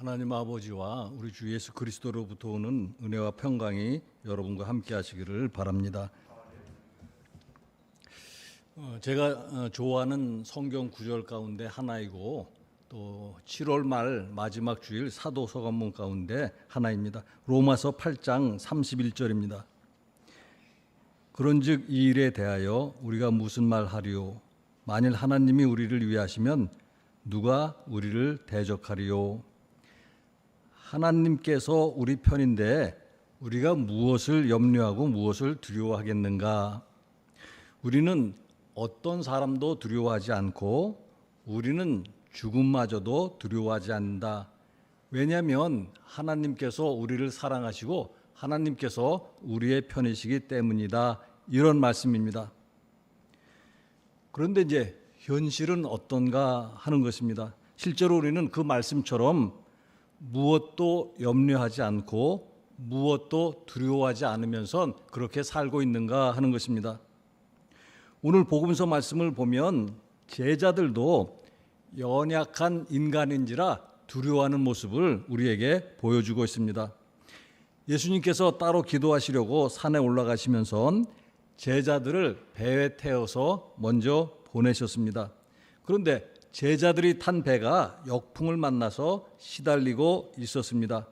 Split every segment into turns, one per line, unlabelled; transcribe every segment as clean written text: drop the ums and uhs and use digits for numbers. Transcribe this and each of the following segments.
하나님 아버지와 우리 주 예수 그리스도로부터 오는 은혜와 평강이 여러분과 함께 하시기를 바랍니다. 제가 좋아하는 성경 구절 가운데 하나이고 또 7월 말 마지막 주일 사도 서간문 가운데 하나입니다. 로마서 8장 31절입니다. 그런즉 이 일에 대하여 우리가 무슨 말 하리요? 만일 하나님이 우리를 위하시면 누가 우리를 대적하리요? 하나님께서 우리 편인데 우리가 무엇을 염려하고 무엇을 두려워하겠는가? 우리는 어떤 사람도 두려워하지 않고 우리는 죽음마저도 두려워하지 않는다. 왜냐하면 하나님께서 우리를 사랑하시고 하나님께서 우리의 편이시기 때문이다. 이런 말씀입니다. 그런데 이제 현실은 어떤가 하는 것입니다. 실제로 우리는 그 말씀처럼 무엇도 염려하지 않고 무엇도 두려워하지 않으면서 그렇게 살고 있는가 하는 것입니다. 오늘 복음서 말씀을 보면 제자들도 연약한 인간인지라 두려워하는 모습을 우리에게 보여주고 있습니다. 예수님께서 따로 기도하시려고 산에 올라가시면서 제자들을 배에 태워서 먼저 보내셨습니다. 그런데 제자들이 탄 배가 역풍을 만나서 시달리고 있었습니다.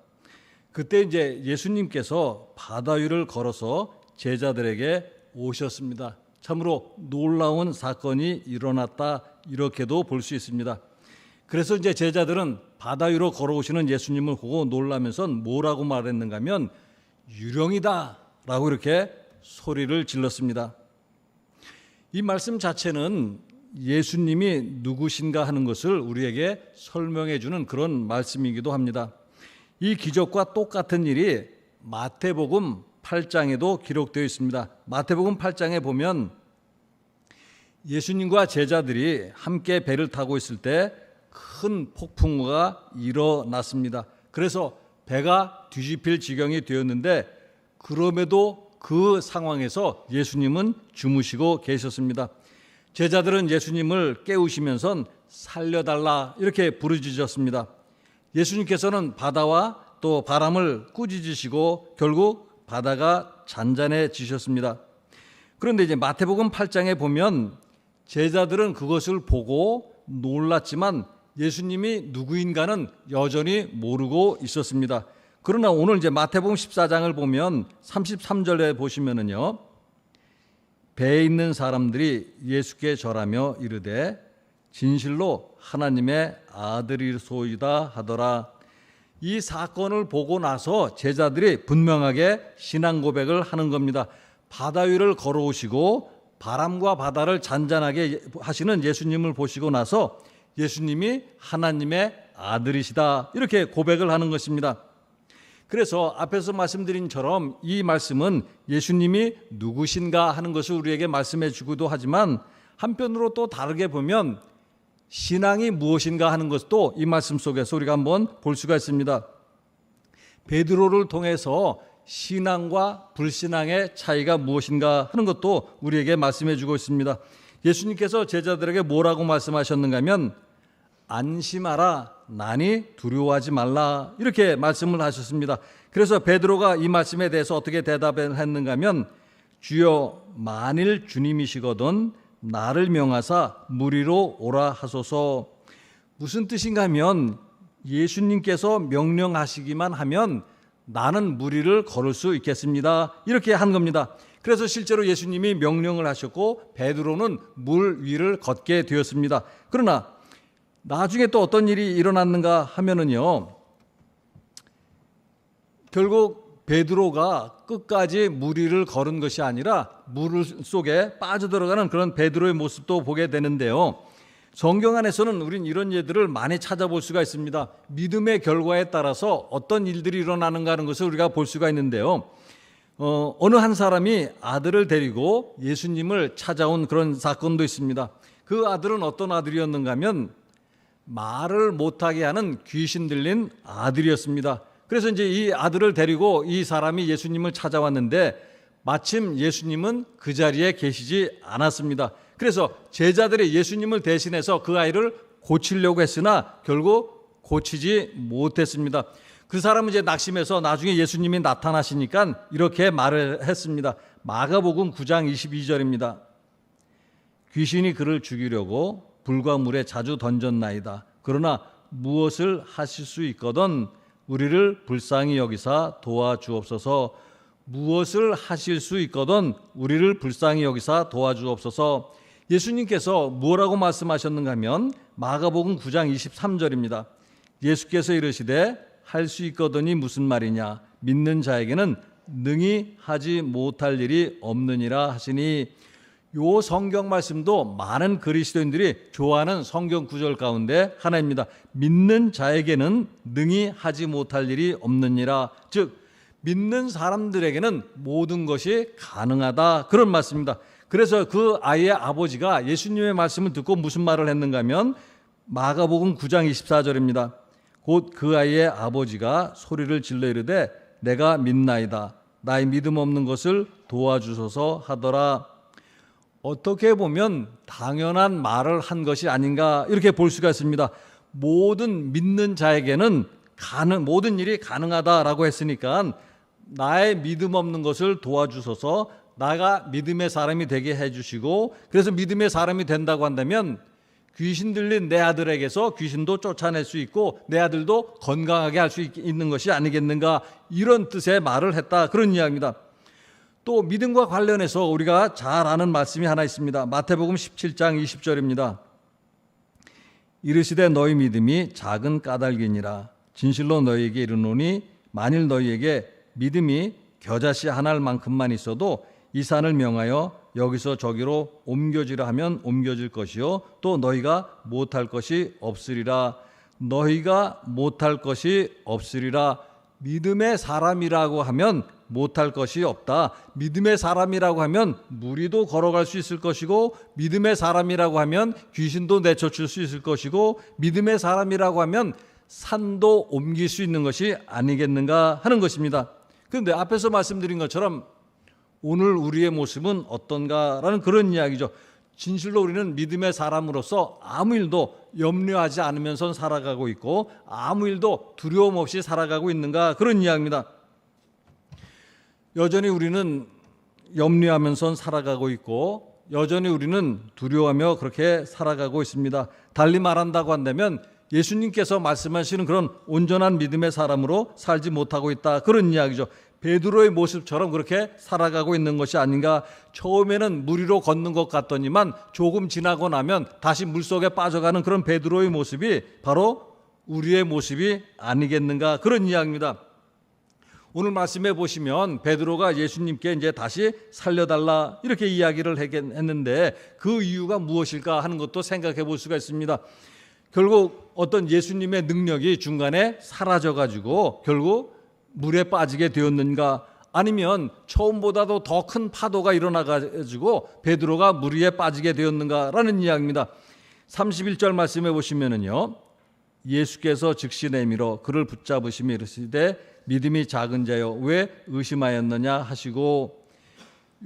그때 이제 예수님께서 바다 위를 걸어서 제자들에게 오셨습니다. 참으로 놀라운 사건이 일어났다 이렇게도 볼 수 있습니다. 그래서 이제 제자들은 바다 위로 걸어오시는 예수님을 보고 놀라면서 뭐라고 말했는가 하면 유령이다 라고 이렇게 소리를 질렀습니다. 이 말씀 자체는 예수님이 누구신가 하는 것을 우리에게 설명해 주는 그런 말씀이기도 합니다. 이 기적과 똑같은 일이 마태복음 8장에도 기록되어 있습니다. 마태복음 8장에 보면 예수님과 제자들이 함께 배를 타고 있을 때 큰 폭풍우가 일어났습니다. 그래서 배가 뒤집힐 지경이 되었는데 그럼에도 그 상황에서 예수님은 주무시고 계셨습니다. 제자들은 예수님을 깨우시면서 살려달라 이렇게 부르짖었습니다. 예수님께서는 바다와 또 바람을 꾸짖으시고 결국 바다가 잔잔해지셨습니다. 그런데 이제 마태복음 8장에 보면 제자들은 그것을 보고 놀랐지만 예수님이 누구인가는 여전히 모르고 있었습니다. 그러나 오늘 이제 마태복음 14장을 보면 33절에 보시면은요. 배에 있는 사람들이 예수께 절하며 이르되 진실로 하나님의 아들이소이다 하더라. 이 사건을 보고 나서 제자들이 분명하게 신앙 고백을 하는 겁니다. 바다 위를 걸어오시고 바람과 바다를 잔잔하게 하시는 예수님을 보시고 나서 예수님이 하나님의 아들이시다 이렇게 고백을 하는 것입니다. 그래서 앞에서 말씀드린 처럼 이 말씀은 예수님이 누구신가 하는 것을 우리에게 말씀해 주기도 하지만 한편으로 또 다르게 보면 신앙이 무엇인가 하는 것도 이 말씀 속에서 우리가 한번 볼 수가 있습니다. 베드로를 통해서 신앙과 불신앙의 차이가 무엇인가 하는 것도 우리에게 말씀해 주고 있습니다. 예수님께서 제자들에게 뭐라고 말씀하셨는가 하면 안심하라 나니 두려워하지 말라 이렇게 말씀을 하셨습니다. 그래서 베드로가 이 말씀에 대해서 어떻게 대답을 했는가 하면 주여 만일 주님이시거든 나를 명하사 무리로 오라 하소서. 무슨 뜻인가 하면 예수님께서 명령하시기만 하면 나는 무리를 걸을 수 있겠습니다 이렇게 한 겁니다. 그래서 실제로 예수님이 명령을 하셨고 베드로는 물 위를 걷게 되었습니다. 그러나 나중에 또 어떤 일이 일어났는가 하면은요. 결국 베드로가 끝까지 물 위를 걸은 것이 아니라 물 속에 빠져들어가는 그런 베드로의 모습도 보게 되는데요. 성경 안에서는 우린 이런 예들을 많이 찾아볼 수가 있습니다. 믿음의 결과에 따라서 어떤 일들이 일어나는가 하는 것을 우리가 볼 수가 있는데요. 어느 한 사람이 아들을 데리고 예수님을 찾아온 그런 사건도 있습니다. 그 아들은 어떤 아들이었는가 하면 말을 못하게 하는 귀신 들린 아들이었습니다. 그래서 이제 이 아들을 데리고 이 사람이 예수님을 찾아왔는데 마침 예수님은 그 자리에 계시지 않았습니다. 그래서 제자들이 예수님을 대신해서 그 아이를 고치려고 했으나 결국 고치지 못했습니다. 그 사람은 이제 낙심해서 나중에 예수님이 나타나시니까 이렇게 말을 했습니다. 마가복음 9장 22절입니다. 귀신이 그를 죽이려고 불과 물에 자주 던졌나이다. 그러나 무엇을 하실 수 있거든 우리를 불쌍히 여기사 도와주옵소서. 무엇을 하실 수 있거든 우리를 불쌍히 여기사 도와주옵소서. 예수님께서 뭐라고 말씀하셨는가 하면 마가복음 9장 23절입니다. 예수께서 이르시되 할 수 있거든이 무슨 말이냐. 믿는 자에게는 능히 하지 못할 일이 없느니라 하시니, 요 성경 말씀도 많은 그리스도인들이 좋아하는 성경 구절 가운데 하나입니다. 믿는 자에게는 능히 하지 못할 일이 없느니라. 즉 믿는 사람들에게는 모든 것이 가능하다, 그런 말씀입니다. 그래서 그 아이의 아버지가 예수님의 말씀을 듣고 무슨 말을 했는가 하면 마가복음 9장 24절입니다. 곧 그 아이의 아버지가 소리를 질러 이르되 내가 믿나이다. 나의 믿음 없는 것을 도와주소서 하더라. 어떻게 보면 당연한 말을 한 것이 아닌가 이렇게 볼 수가 있습니다. 모든 믿는 자에게는 모든 일이 가능하다라고 했으니까 나의 믿음 없는 것을 도와주소서, 나가 믿음의 사람이 되게 해주시고, 그래서 믿음의 사람이 된다고 한다면 귀신 들린 내 아들에게서 귀신도 쫓아낼 수 있고 내 아들도 건강하게 할 수 있는 것이 아니겠는가, 이런 뜻의 말을 했다, 그런 이야기입니다. 또 믿음과 관련해서 우리가 잘 아는 말씀이 하나 있습니다. 마태복음 17장 20절입니다. 이르시되 너희 믿음이 작은 까닭이니라. 진실로 너희에게 이르노니 만일 너희에게 믿음이 겨자씨 한 알만큼만 있어도 이 산을 명하여 여기서 저기로 옮겨지라 하면 옮겨질 것이요 또 너희가 못할 것이 없으리라. 너희가 못할 것이 없으리라. 믿음의 사람이라고 하면 못할 것이 없다. 믿음의 사람이라고 하면 무리도 걸어갈 수 있을 것이고, 믿음의 사람이라고 하면 귀신도 내쫓을 수 있을 것이고, 믿음의 사람이라고 하면 산도 옮길 수 있는 것이 아니겠는가 하는 것입니다. 그런데 앞에서 말씀드린 것처럼 오늘 우리의 모습은 어떤가라는 그런 이야기죠. 진실로 우리는 믿음의 사람으로서 아무 일도 염려하지 않으면서 살아가고 있고 아무 일도 두려움 없이 살아가고 있는가, 그런 이야기입니다. 여전히 우리는 염려하면서 살아가고 있고 여전히 우리는 두려워하며 그렇게 살아가고 있습니다. 달리 말한다고 한다면 예수님께서 말씀하시는 그런 온전한 믿음의 사람으로 살지 못하고 있다, 그런 이야기죠. 베드로의 모습처럼 그렇게 살아가고 있는 것이 아닌가. 처음에는 물 위로 걷는 것 같더니만 조금 지나고 나면 다시 물속에 빠져가는 그런 베드로의 모습이 바로 우리의 모습이 아니겠는가, 그런 이야기입니다. 오늘 말씀해 보시면 베드로가 예수님께 이제 다시 살려달라 이렇게 이야기를 했는데 그 이유가 무엇일까 하는 것도 생각해 볼 수가 있습니다. 결국 어떤 예수님의 능력이 중간에 사라져가지고 결국 물에 빠지게 되었는가, 아니면 처음보다도 더 큰 파도가 일어나가지고 베드로가 물 위에 빠지게 되었는가라는 이야기입니다. 31절 말씀해 보시면은요, 예수께서 즉시 내밀어 그를 붙잡으시며 이르시되 믿음이 작은 자여 왜 의심하였느냐 하시고,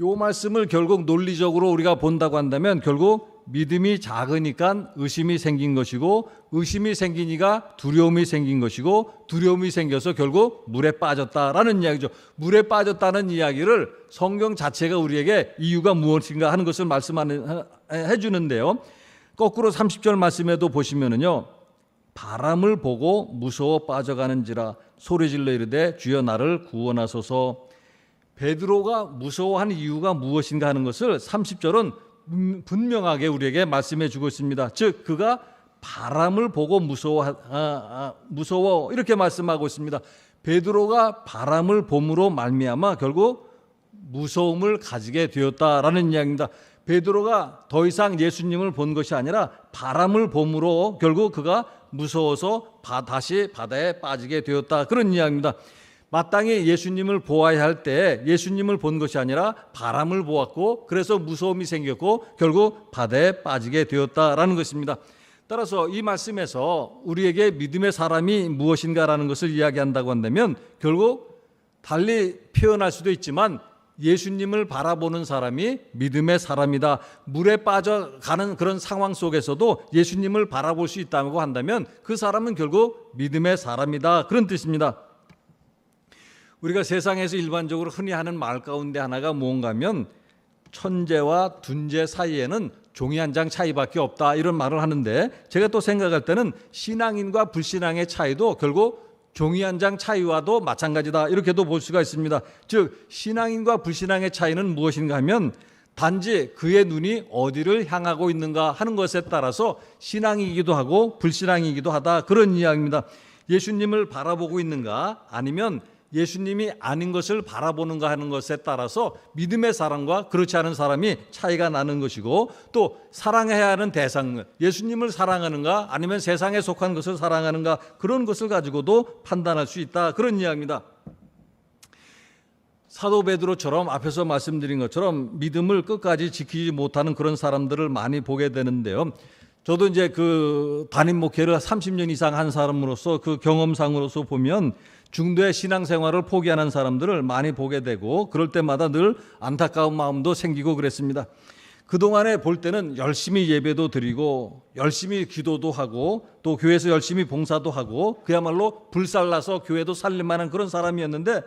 요 말씀을 결국 논리적으로 우리가 본다고 한다면 결국 믿음이 작으니까 의심이 생긴 것이고, 의심이 생기니까 두려움이 생긴 것이고, 두려움이 생겨서 결국 물에 빠졌다라는 이야기죠. 물에 빠졌다는 이야기를 성경 자체가 우리에게 이유가 무엇인가 하는 것을 말씀해 주는데요. 거꾸로 30절 말씀에도 보시면은요, 바람을 보고 무서워 빠져가는지라 소리질러 이르되 주여 나를 구원하소서. 베드로가 무서워한 이유가 무엇인가 하는 것을 30절은 분명하게 우리에게 말씀해 주고 있습니다. 즉 그가 바람을 보고 무서워 이렇게 말씀하고 있습니다. 베드로가 바람을 봄으로 말미암아 결국 무서움을 가지게 되었다라는 이야기입니다. 베드로가 더 이상 예수님을 본 것이 아니라 바람을 봄으로 결국 그가 무서워서 다시 바다에 빠지게 되었다, 그런 이야기입니다. 마땅히 예수님을 보아야 할 때 예수님을 본 것이 아니라 바람을 보았고 그래서 무서움이 생겼고 결국 바다에 빠지게 되었다라는 것입니다. 따라서 이 말씀에서 우리에게 믿음의 사람이 무엇인가라는 것을 이야기한다고 한다면 결국 달리 표현할 수도 있지만 예수님을 바라보는 사람이 믿음의 사람이다. 물에 빠져가는 그런 상황 속에서도 예수님을 바라볼 수 있다고 한다면 그 사람은 결국 믿음의 사람이다. 그런 뜻입니다. 우리가 세상에서 일반적으로 흔히 하는 말 가운데 하나가 뭔가 하면 천재와 둔재 사이에는 종이 한 장 차이밖에 없다, 이런 말을 하는데, 제가 또 생각할 때는 신앙인과 불신앙의 차이도 결국 종이 한 장 차이와도 마찬가지다, 이렇게도 볼 수가 있습니다. 즉 신앙인과 불신앙의 차이는 무엇인가 하면 단지 그의 눈이 어디를 향하고 있는가 하는 것에 따라서 신앙이기도 하고 불신앙이기도 하다, 그런 이야기입니다. 예수님을 바라보고 있는가 아니면 예수님이 아닌 것을 바라보는가 하는 것에 따라서 믿음의 사람과 그렇지 않은 사람이 차이가 나는 것이고, 또 사랑해야 하는 대상, 예수님을 사랑하는가 아니면 세상에 속한 것을 사랑하는가, 그런 것을 가지고도 판단할 수 있다, 그런 이야기입니다. 사도 베드로처럼 앞에서 말씀드린 것처럼 믿음을 끝까지 지키지 못하는 그런 사람들을 많이 보게 되는데요. 저도 이제 그 담임 목회를 30년 이상 한 사람으로서 그 경험상으로서 보면 중도의 신앙생활을 포기하는 사람들을 많이 보게 되고, 그럴 때마다 늘 안타까운 마음도 생기고 그랬습니다. 그동안에 볼 때는 열심히 예배도 드리고 열심히 기도도 하고 또 교회에서 열심히 봉사도 하고 그야말로 불살라서 교회도 살릴만한 그런 사람이었는데,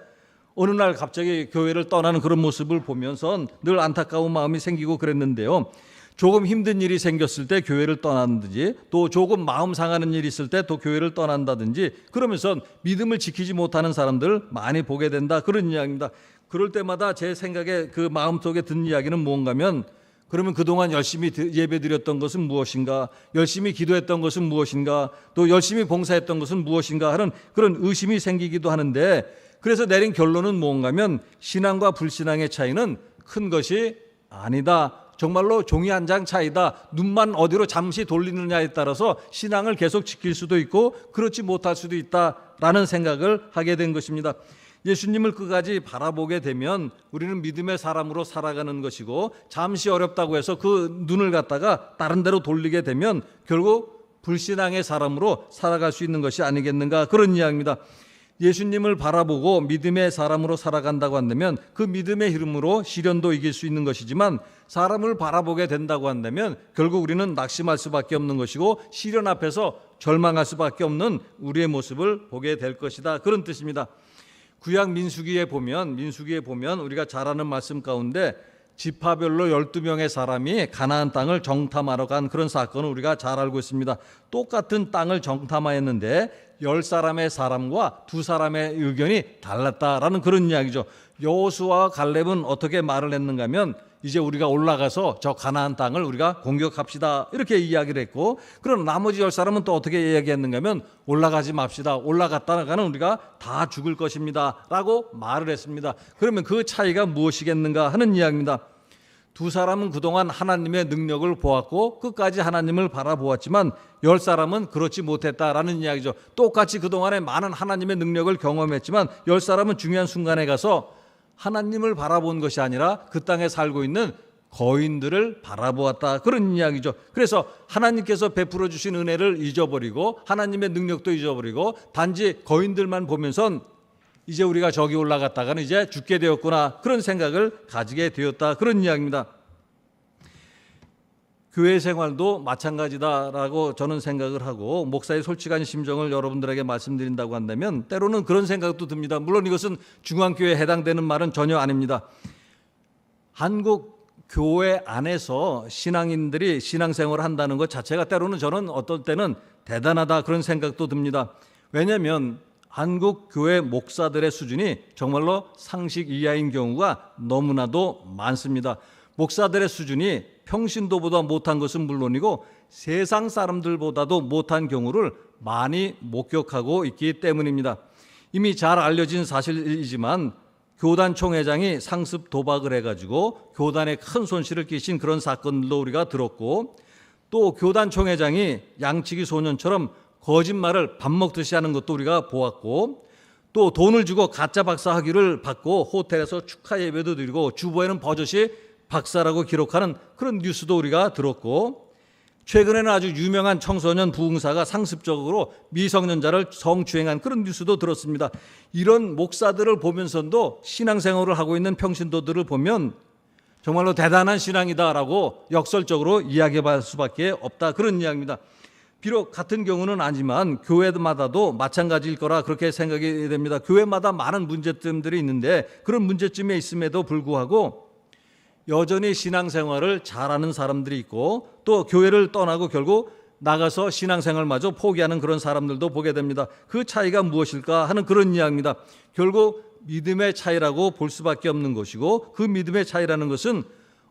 어느 날 갑자기 교회를 떠나는 그런 모습을 보면서 늘 안타까운 마음이 생기고 그랬는데요. 조금 힘든 일이 생겼을 때 교회를 떠난다든지, 또 조금 마음 상하는 일이 있을 때 또 교회를 떠난다든지, 그러면서 믿음을 지키지 못하는 사람들 많이 보게 된다, 그런 이야기입니다. 그럴 때마다 제 생각에 그 마음속에 든 이야기는 뭔가 하면, 그러면 그동안 열심히 예배드렸던 것은 무엇인가, 열심히 기도했던 것은 무엇인가, 또 열심히 봉사했던 것은 무엇인가 하는 그런 의심이 생기기도 하는데, 그래서 내린 결론은 뭔가 하면 신앙과 불신앙의 차이는 큰 것이 아니다, 정말로 종이 한 장 차이다. 눈만 어디로 잠시 돌리느냐에 따라서 신앙을 계속 지킬 수도 있고 그렇지 못할 수도 있다라는 생각을 하게 된 것입니다. 예수님을 끝까지 바라보게 되면 우리는 믿음의 사람으로 살아가는 것이고, 잠시 어렵다고 해서 그 눈을 갖다가 다른 데로 돌리게 되면 결국 불신앙의 사람으로 살아갈 수 있는 것이 아니겠는가, 그런 이야기입니다. 예수님을 바라보고 믿음의 사람으로 살아간다고 한다면 그 믿음의 흐름으로 시련도 이길 수 있는 것이지만, 사람을 바라보게 된다고 한다면 결국 우리는 낙심할 수밖에 없는 것이고 시련 앞에서 절망할 수밖에 없는 우리의 모습을 보게 될 것이다, 그런 뜻입니다. 구약 민수기에 보면 우리가 잘 아는 말씀 가운데 지파별로 12명의 사람이 가나안 땅을 정탐하러 간 그런 사건을 우리가 잘 알고 있습니다. 똑같은 땅을 정탐하였는데 10사람의 사람과 2사람의 의견이 달랐다라는 그런 이야기죠. 여호수아와 갈렙은 어떻게 말을 했는가 하면, 이제 우리가 올라가서 저 가나안 땅을 우리가 공격합시다, 이렇게 이야기를 했고, 그럼 나머지 10사람은 또 어떻게 이야기했는가 하면, 올라가지 맙시다, 올라갔다가는 우리가 다 죽을 것입니다 라고 말을 했습니다. 그러면 그 차이가 무엇이겠는가 하는 이야기입니다. 2사람은 그동안 하나님의 능력을 보았고 끝까지 하나님을 바라보았지만 10사람은 그렇지 못했다라는 이야기죠. 똑같이 그동안에 많은 하나님의 능력을 경험했지만 10사람은 중요한 순간에 가서 하나님을 바라본 것이 아니라 그 땅에 살고 있는 거인들을 바라보았다, 그런 이야기죠. 그래서 하나님께서 베풀어 주신 은혜를 잊어버리고 하나님의 능력도 잊어버리고 단지 거인들만 보면서 이제 우리가 저기 올라갔다가는 이제 죽게 되었구나, 그런 생각을 가지게 되었다, 그런 이야기입니다. 교회 생활도 마찬가지다라고 저는 생각을 하고, 목사의 솔직한 심정을 여러분들에게 말씀드린다고 한다면 때로는 그런 생각도 듭니다. 물론 이것은 중앙교회에 해당되는 말은 전혀 아닙니다. 한국 교회 안에서 신앙인들이 신앙생활을 한다는 것 자체가 때로는 저는 어떨 때는 대단하다, 그런 생각도 듭니다. 왜냐하면 한국 교회 목사들의 수준이 정말로 상식 이하인 경우가 너무나도 많습니다. 목사들의 수준이 평신도보다 못한 것은 물론이고 세상 사람들보다도 못한 경우를 많이 목격하고 있기 때문입니다. 이미 잘 알려진 사실이지만 교단 총회장이 상습 도박을 해가지고 교단에 큰 손실을 끼친 그런 사건도 우리가 들었고, 또 교단 총회장이 양치기 소년처럼 거짓말을 밥 먹듯이 하는 것도 우리가 보았고, 또 돈을 주고 가짜 박사 학위를 받고 호텔에서 축하 예배도 드리고 주보에는 버젓이 박사라고 기록하는 그런 뉴스도 우리가 들었고, 최근에는 아주 유명한 청소년 부흥사가 상습적으로 미성년자를 성추행한 그런 뉴스도 들었습니다. 이런 목사들을 보면서도 신앙생활을 하고 있는 평신도들을 보면 정말로 대단한 신앙이다라고 역설적으로 이야기할 수밖에 없다, 그런 이야기입니다. 비록 같은 경우는 아니지만 교회마다도 마찬가지일 거라 그렇게 생각이 됩니다. 교회마다 많은 문제점들이 있는데 그런 문제점에 있음에도 불구하고 여전히 신앙생활을 잘하는 사람들이 있고 또 교회를 떠나고 결국 나가서 신앙생활마저 포기하는 그런 사람들도 보게 됩니다. 그 차이가 무엇일까 하는 그런 이야기입니다. 결국 믿음의 차이라고 볼 수밖에 없는 것이고, 그 믿음의 차이라는 것은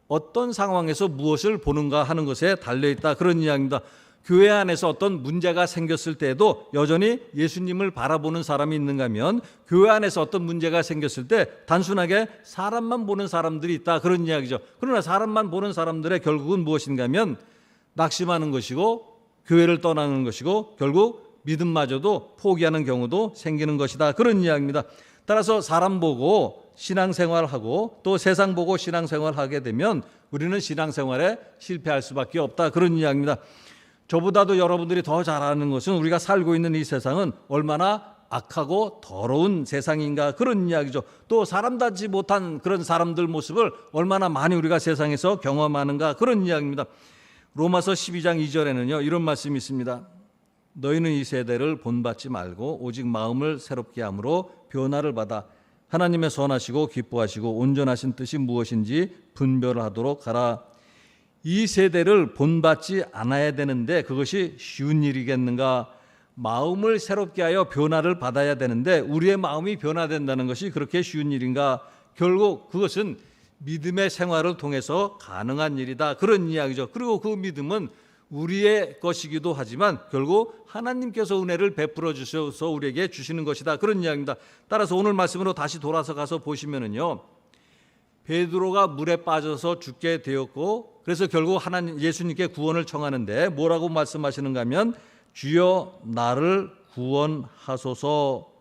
어떤 상황에서 무엇을 보는가 하는 것에 달려있다, 그런 이야기입니다. 교회 안에서 어떤 문제가 생겼을 때에도 여전히 예수님을 바라보는 사람이 있는가 하면, 교회 안에서 어떤 문제가 생겼을 때 단순하게 사람만 보는 사람들이 있다, 그런 이야기죠. 그러나 사람만 보는 사람들의 결국은 무엇인가 하면 낙심하는 것이고 교회를 떠나는 것이고 결국 믿음마저도 포기하는 경우도 생기는 것이다, 그런 이야기입니다. 따라서 사람 보고 신앙생활하고 또 세상 보고 신앙생활하게 되면 우리는 신앙생활에 실패할 수밖에 없다, 그런 이야기입니다. 저보다도 여러분들이 더 잘 아는 것은 우리가 살고 있는 이 세상은 얼마나 악하고 더러운 세상인가, 그런 이야기죠. 또 사람답지 못한 그런 사람들 모습을 얼마나 많이 우리가 세상에서 경험하는가, 그런 이야기입니다. 로마서 12장 2절에는요 이런 말씀이 있습니다. 너희는 이 세대를 본받지 말고 오직 마음을 새롭게 함으로 변화를 받아 하나님의 선하시고 기뻐하시고 온전하신 뜻이 무엇인지 분별을 하도록 하라. 이 세대를 본받지 않아야 되는데 그것이 쉬운 일이겠는가? 마음을 새롭게 하여 변화를 받아야 되는데 우리의 마음이 변화된다는 것이 그렇게 쉬운 일인가? 결국 그것은 믿음의 생활을 통해서 가능한 일이다, 그런 이야기죠. 그리고 그 믿음은 우리의 것이기도 하지만 결국 하나님께서 은혜를 베풀어 주셔서 우리에게 주시는 것이다, 그런 이야기입니다. 따라서 오늘 말씀으로 다시 돌아서 가서 보시면은요, 베드로가 물에 빠져서 죽게 되었고 그래서 결국 하나님 예수님께 구원을 청하는데 뭐라고 말씀하시는가 하면 주여 나를 구원하소서,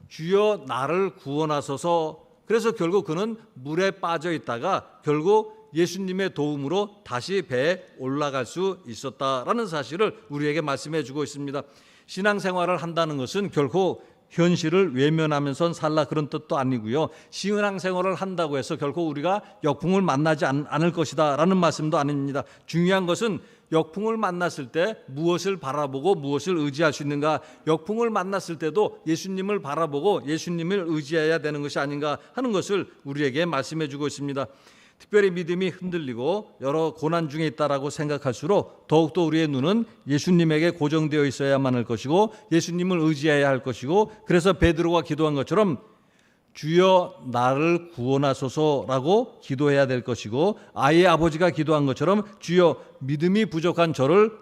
주여 나를 구원하소서. 그래서 결국 그는 물에 빠져 있다가 결국 예수님의 도움으로 다시 배에 올라갈 수 있었다라는 사실을 우리에게 말씀해 주고 있습니다. 신앙생활을 한다는 것은 결코 현실을 외면하면서 살라 그런 뜻도 아니고요. 신앙생활을 한다고 해서 결코 우리가 역풍을 만나지 않을 것이다 라는 말씀도 아닙니다. 중요한 것은 역풍을 만났을 때 무엇을 바라보고 무엇을 의지할 수 있는가, 역풍을 만났을 때도 예수님을 바라보고 예수님을 의지해야 되는 것이 아닌가 하는 것을 우리에게 말씀해 주고 있습니다. 특별히 믿음이 흔들리고 여러 고난 중에 있다라고 생각할수록 더욱더 우리의 눈은 예수님에게 고정되어 있어야만 할 것이고 예수님을 의지해야 할 것이고, 그래서 베드로가 기도한 것처럼 주여 나를 구원하소서라고 기도해야 될 것이고, 아이의 아버지가 기도한 것처럼 주여 믿음이 부족한 저를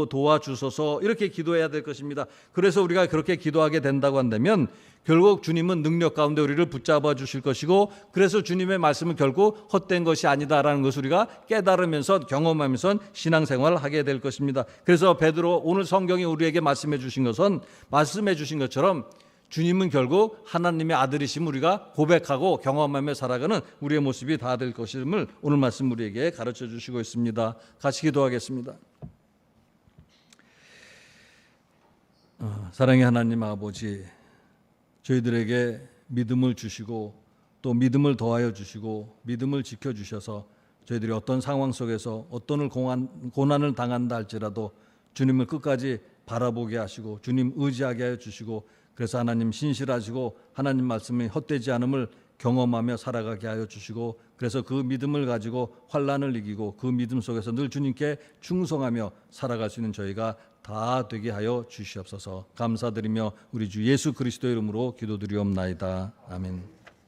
도와주소서 이렇게 기도해야 될 것입니다. 그래서 우리가 그렇게 기도하게 된다고 한다면 결국 주님은 능력 가운데 우리를 붙잡아 주실 것이고, 그래서 주님의 말씀은 결국 헛된 것이 아니다라는 것을 우리가 깨달으면서 경험하면서 신앙생활을 하게 될 것입니다. 그래서 베드로 오늘 성경이 우리에게 말씀해 주신 것처럼 주님은 결국 하나님의 아들이심 우리가 고백하고 경험하며 살아가는 우리의 모습이 다 될 것임을 오늘 말씀 우리에게 가르쳐 주시고 있습니다. 같이 기도하겠습니다. 사랑의 하나님 아버지, 저희들에게 믿음을 주시고 또 믿음을 더하여 주시고 믿음을 지켜주셔서 저희들이 어떤 상황 속에서 어떤 고난을 당한다 할지라도 주님을 끝까지 바라보게 하시고 주님 의지하게 하여 주시고, 그래서 하나님 신실하시고 하나님 말씀이 헛되지 않음을 경험하며 살아가게 하여 주시고, 그래서 그 믿음을 가지고 환난을 이기고 그 믿음 속에서 늘 주님께 충성하며 살아갈 수 있는 저희가 다 되게 하여 주시옵소서. 감사드리며 우리 주 예수 그리스도의 이름으로 기도드리옵나이다. 아멘.